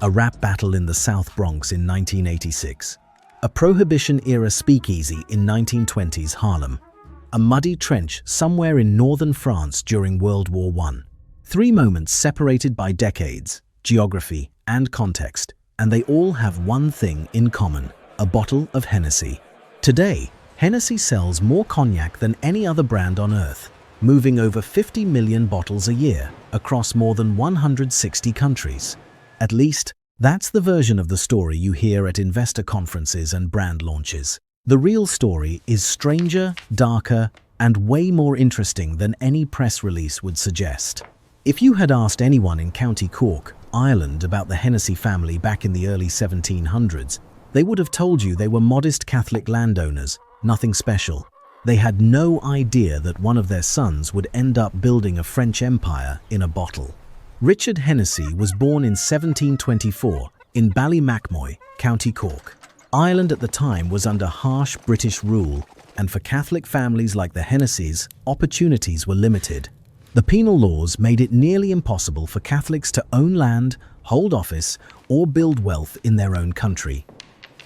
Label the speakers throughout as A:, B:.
A: a rap battle in the South Bronx in 1986, a Prohibition-era speakeasy in 1920s Harlem, a muddy trench somewhere in northern France during World War I. 3 moments separated by decades, geography, and context, and they all have one thing in common: a bottle of Hennessy. Today, Hennessy sells more cognac than any other brand on earth, moving over 50 million bottles a year across more than 160 countries. At least, that's the version of the story you hear at investor conferences and brand launches. The real story is stranger, darker, and way more interesting than any press release would suggest. If you had asked anyone in County Cork, Ireland, about the Hennessy family back in the early 1700s, they would have told you they were modest Catholic landowners, nothing special. They had no idea that one of their sons would end up building a French empire in a bottle. Richard Hennessy was born in 1724 in Ballymacmoy, County Cork. Ireland at the time was under harsh British rule, and for Catholic families like the Hennessys, opportunities were limited. The penal laws made it nearly impossible for Catholics to own land, hold office, or build wealth in their own country.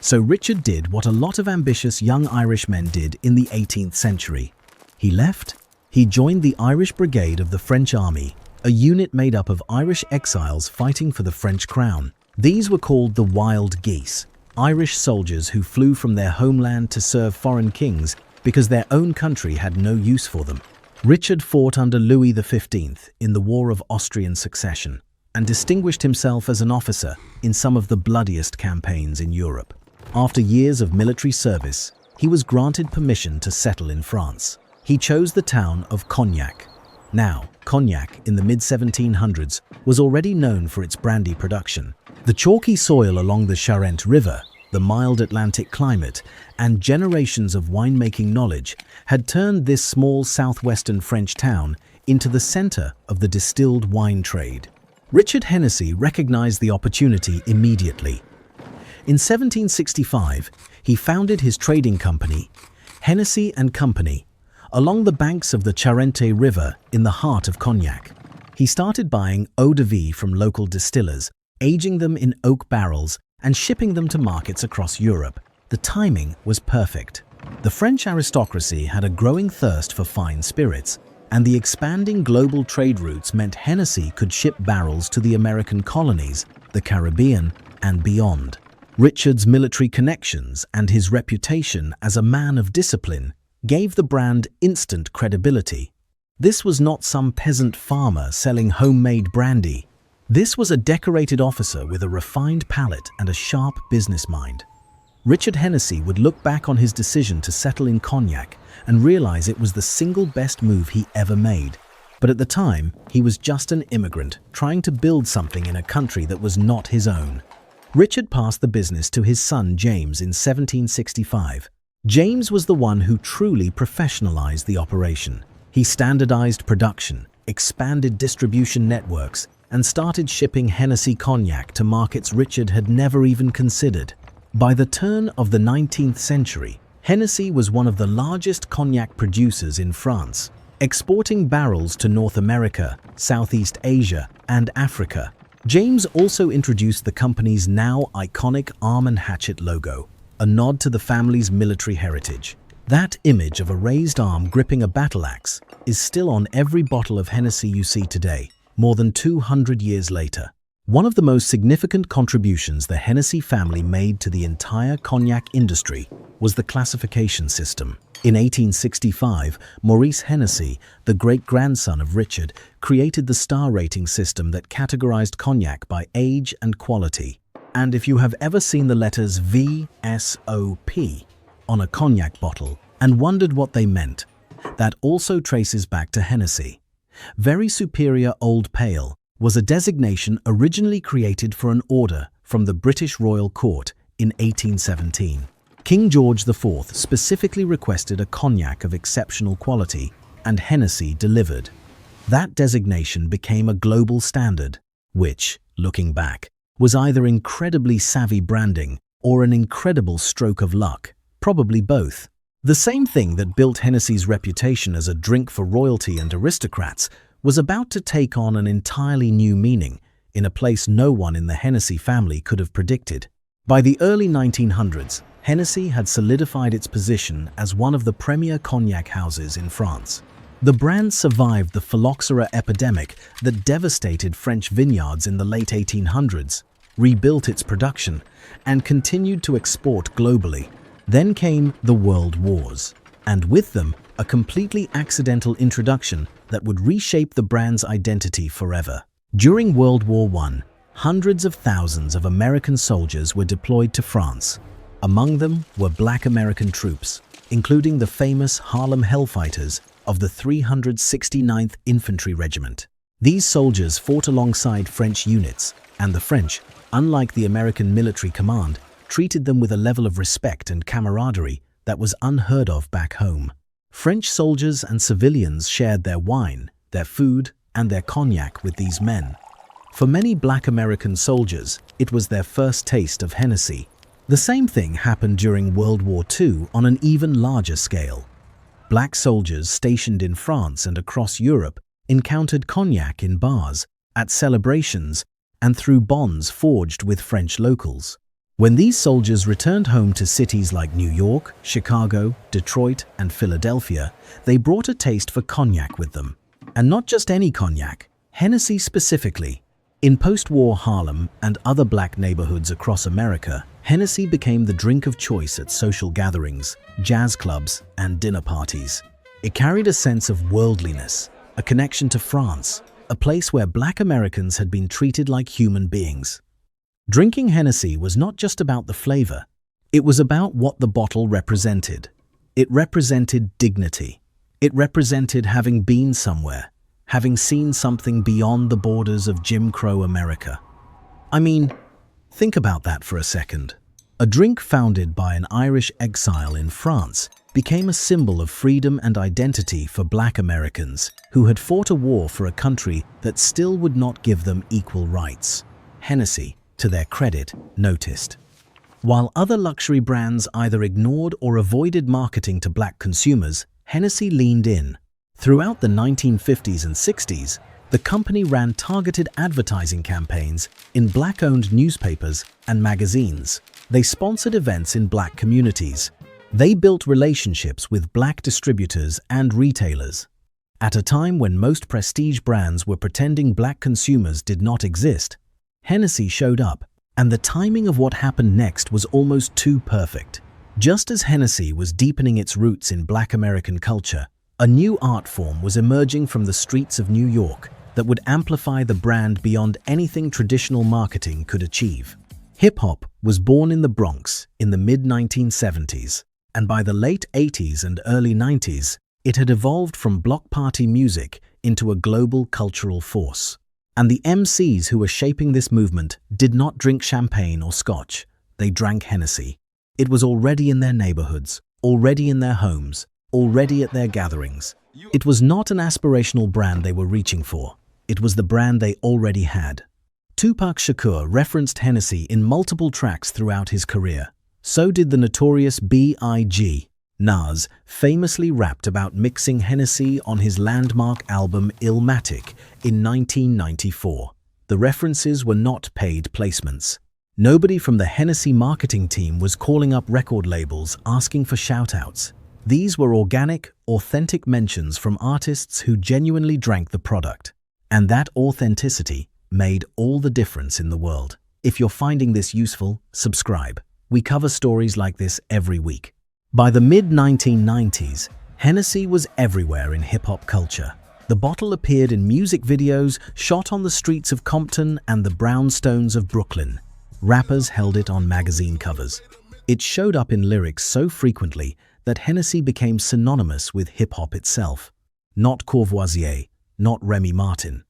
A: So Richard did what a lot of ambitious young Irishmen did in the 18th century. He left. He joined the Irish Brigade of the French Army, a unit made up of Irish exiles fighting for the French crown. These were called the Wild Geese, Irish soldiers who flew from their homeland to serve foreign kings because their own country had no use for them. Richard fought under Louis XV in the War of Austrian Succession and distinguished himself as an officer in some of the bloodiest campaigns in Europe. After years of military service, he was granted permission to settle in France. He chose the town of Cognac. Now, Cognac in the mid-1700s was already known for its brandy production. The chalky soil along the Charente River, the mild Atlantic climate, and generations of winemaking knowledge had turned this small southwestern French town into the center of the distilled wine trade. Richard Hennessy recognized the opportunity immediately. In 1765, he founded his trading company, Hennessy and Company, along the banks of the Charente River in the heart of Cognac. He started buying eau de vie from local distillers, aging them in oak barrels, and shipping them to markets across Europe. The timing was perfect. The French aristocracy had a growing thirst for fine spirits, and the expanding global trade routes meant Hennessy could ship barrels to the American colonies, the Caribbean, and beyond. Richard's military connections and his reputation as a man of discipline gave the brand instant credibility. This was not some peasant farmer selling homemade brandy. This was a decorated officer with a refined palate and a sharp business mind. Richard Hennessy would look back on his decision to settle in Cognac and realize it was the single best move he ever made. But at the time, he was just an immigrant trying to build something in a country that was not his own. Richard passed the business to his son James in 1765. James was the one who truly professionalized the operation. He standardized production, expanded distribution networks, and started shipping Hennessy Cognac to markets Richard had never even considered. By the turn of the 19th century, Hennessy was one of the largest cognac producers in France, exporting barrels to North America, Southeast Asia, and Africa. James also introduced the company's now iconic arm and hatchet logo, a nod to the family's military heritage. That image of a raised arm gripping a battle axe is still on every bottle of Hennessy you see today, more than 200 years later. One of the most significant contributions the Hennessy family made to the entire cognac industry was the classification system. In 1865, Maurice Hennessy, the great-grandson of Richard, created the star rating system that categorized cognac by age and quality. And if you have ever seen the letters VSOP on a cognac bottle and wondered what they meant, that also traces back to Hennessy. Very Superior Old Pale was a designation originally created for an order from the British Royal Court in 1817. King George IV specifically requested a cognac of exceptional quality, and Hennessy delivered. That designation became a global standard, which, looking back, was either incredibly savvy branding or an incredible stroke of luck, probably both. The same thing that built Hennessy's reputation as a drink for royalty and aristocrats was about to take on an entirely new meaning in a place no one in the Hennessy family could have predicted. By the early 1900s, Hennessy had solidified its position as one of the premier cognac houses in France. The brand survived the phylloxera epidemic that devastated French vineyards in the late 1800s, rebuilt its production, and continued to export globally. Then came the World Wars, and with them, a completely accidental introduction that would reshape the brand's identity forever. During World War I, hundreds of thousands of American soldiers were deployed to France. Among them were Black American troops, including the famous Harlem Hellfighters of the 369th Infantry Regiment. These soldiers fought alongside French units, and the French, unlike the American military command, treated them with a level of respect and camaraderie that was unheard of back home. French soldiers and civilians shared their wine, their food, and their cognac with these men. For many Black American soldiers, it was their first taste of Hennessy. The same thing happened during World War II on an even larger scale. Black soldiers stationed in France and across Europe encountered cognac in bars, at celebrations, and through bonds forged with French locals. When these soldiers returned home to cities like New York, Chicago, Detroit, and Philadelphia, they brought a taste for cognac with them. And not just any cognac, Hennessy specifically. In post-war Harlem and other black neighborhoods across America, Hennessy became the drink of choice at social gatherings, jazz clubs, and dinner parties. It carried a sense of worldliness, a connection to France, a place where Black Americans had been treated like human beings. Drinking Hennessy was not just about the flavor. It was about what the bottle represented. It represented dignity. It represented having been somewhere, having seen something beyond the borders of Jim Crow America. I mean, think about that for a second. A drink founded by an Irish exile in France became a symbol of freedom and identity for Black Americans who had fought a war for a country that still would not give them equal rights. Hennessy, to their credit, noticed. While other luxury brands either ignored or avoided marketing to Black consumers, Hennessy leaned in. Throughout the 1950s and 60s, the company ran targeted advertising campaigns in Black-owned newspapers and magazines. They sponsored events in Black communities. They built relationships with Black distributors and retailers. At a time when most prestige brands were pretending Black consumers did not exist, Hennessy showed up, and the timing of what happened next was almost too perfect. Just as Hennessy was deepening its roots in Black American culture, a new art form was emerging from the streets of New York that would amplify the brand beyond anything traditional marketing could achieve. Hip-hop was born in the Bronx in the mid-1970s, and by the late 80s and early 90s, it had evolved from block party music into a global cultural force. And the MCs who were shaping this movement did not drink champagne or scotch. They drank Hennessy. It was already in their neighborhoods, already in their homes, already at their gatherings. It was not an aspirational brand they were reaching for. It was the brand they already had. Tupac Shakur referenced Hennessy in multiple tracks throughout his career. So did the notorious B.I.G. Nas famously rapped about mixing Hennessy on his landmark album Illmatic in 1994. The references were not paid placements. Nobody from the Hennessy marketing team was calling up record labels asking for shout-outs. These were organic, authentic mentions from artists who genuinely drank the product. And that authenticity made all the difference in the world. If you're finding this useful, subscribe. We cover stories like this every week. By the mid-1990s, Hennessy was everywhere in hip-hop culture. The bottle appeared in music videos shot on the streets of Compton and the brownstones of Brooklyn. Rappers held it on magazine covers. It showed up in lyrics so frequently that Hennessy became synonymous with hip-hop itself. Not Courvoisier, not Remy Martin.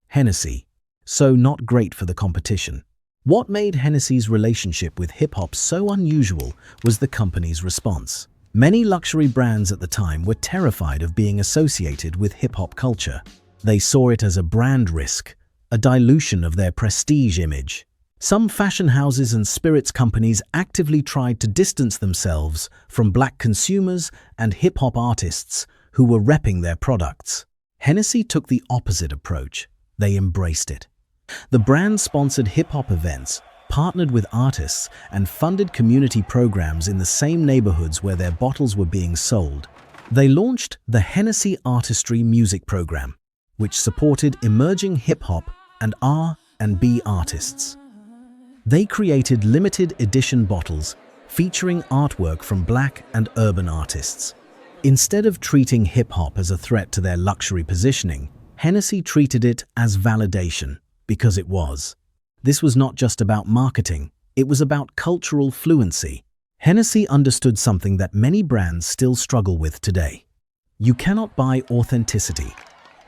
A: Hennessy, so not great for the competition. What made Hennessy's relationship with hip-hop so unusual was the company's response. Many luxury brands at the time were terrified of being associated with hip-hop culture. They saw it as a brand risk, a dilution of their prestige image. Some fashion houses and spirits companies actively tried to distance themselves from Black consumers and hip-hop artists who were repping their products. Hennessy took the opposite approach. They embraced it. The brand sponsored hip-hop events, partnered with artists, and funded community programs in the same neighborhoods where their bottles were being sold. They launched the Hennessy Artistry Music Program, which supported emerging hip-hop and R&B artists. They created limited edition bottles featuring artwork from Black and urban artists. Instead of treating hip-hop as a threat to their luxury positioning, Hennessy treated it as validation, because it was. This was not just about marketing, it was about cultural fluency. Hennessy understood something that many brands still struggle with today. You cannot buy authenticity.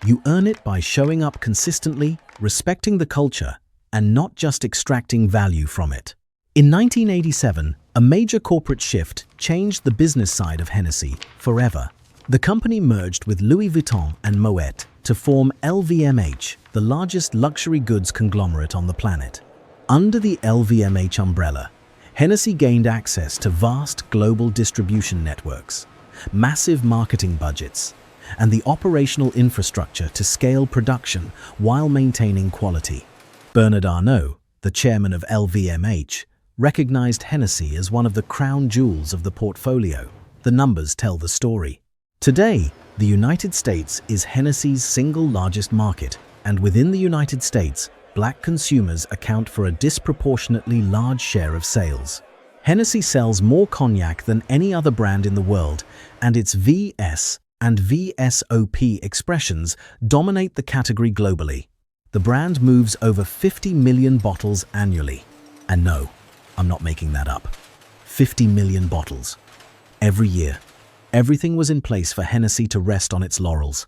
A: You earn it by showing up consistently, respecting the culture, and not just extracting value from it. In 1987, a major corporate shift changed the business side of Hennessy forever. The company merged with Louis Vuitton and Moet to form LVMH, the largest luxury goods conglomerate on the planet. Under the LVMH umbrella, Hennessy gained access to vast global distribution networks, massive marketing budgets, and the operational infrastructure to scale production while maintaining quality. Bernard Arnault, the chairman of LVMH, recognized Hennessy as one of the crown jewels of the portfolio. The numbers tell the story. Today, the United States is Hennessy's single largest market, and within the United States, Black consumers account for a disproportionately large share of sales. Hennessy sells more cognac than any other brand in the world, and its VS and VSOP expressions dominate the category globally. The brand moves over 50 million bottles annually. And no, I'm not making that up. 50 million bottles. Every year. Everything was in place for Hennessy to rest on its laurels.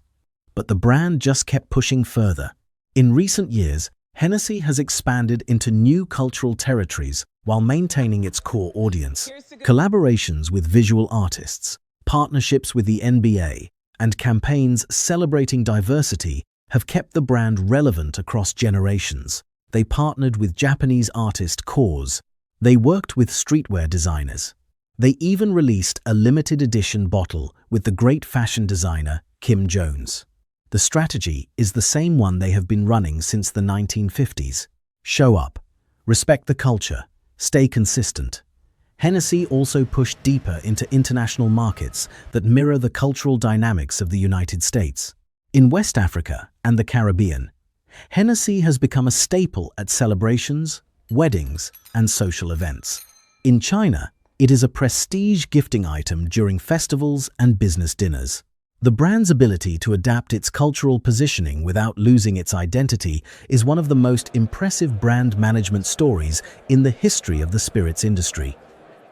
A: But the brand just kept pushing further. In recent years, Hennessy has expanded into new cultural territories while maintaining its core audience. Collaborations with visual artists, partnerships with the NBA, and campaigns celebrating diversity have kept the brand relevant across generations. They partnered with Japanese artist KAWS. They worked with streetwear designers. They even released a limited edition bottle with the great fashion designer Kim Jones. The strategy is the same one they have been running since the 1950s. Show up, respect the culture, stay consistent. Hennessy also pushed deeper into international markets that mirror the cultural dynamics of the United States. In West Africa and the Caribbean, Hennessy has become a staple at celebrations, weddings, and social events. In China, it is a prestige gifting item during festivals and business dinners. The brand's ability to adapt its cultural positioning without losing its identity is one of the most impressive brand management stories in the history of the spirits industry.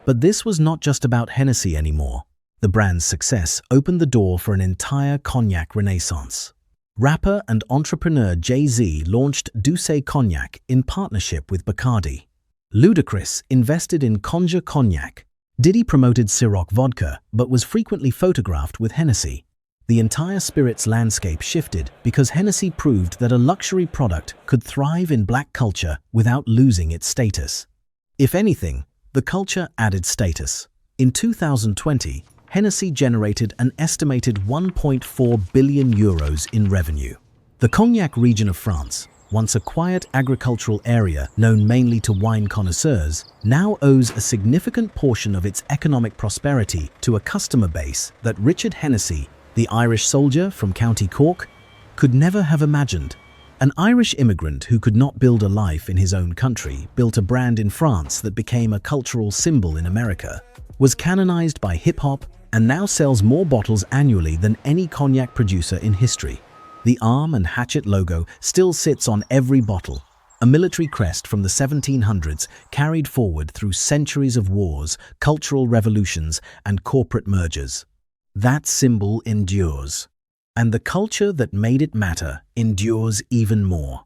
A: But this was not just about Hennessy anymore. The brand's success opened the door for an entire cognac renaissance. Rapper and entrepreneur Jay-Z launched Douce Cognac in partnership with Bacardi. Ludacris invested in Conja Cognac. Diddy promoted Ciroc vodka but was frequently photographed with Hennessy. The entire spirits landscape shifted because Hennessy proved that a luxury product could thrive in Black culture without losing its status. If anything, the culture added status. In 2020, Hennessy generated an estimated 1.4 billion euros in revenue. The Cognac region of France, once a quiet agricultural area known mainly to wine connoisseurs, now owes a significant portion of its economic prosperity to a customer base that Richard Hennessy, the Irish soldier from County Cork, could never have imagined. An Irish immigrant who could not build a life in his own country built a brand in France that became a cultural symbol in America, was canonized by hip-hop, and now sells more bottles annually than any cognac producer in history. The arm and hatchet logo still sits on every bottle, a military crest from the 1700s carried forward through centuries of wars, cultural revolutions, and corporate mergers. That symbol endures, and the culture that made it matter endures even more.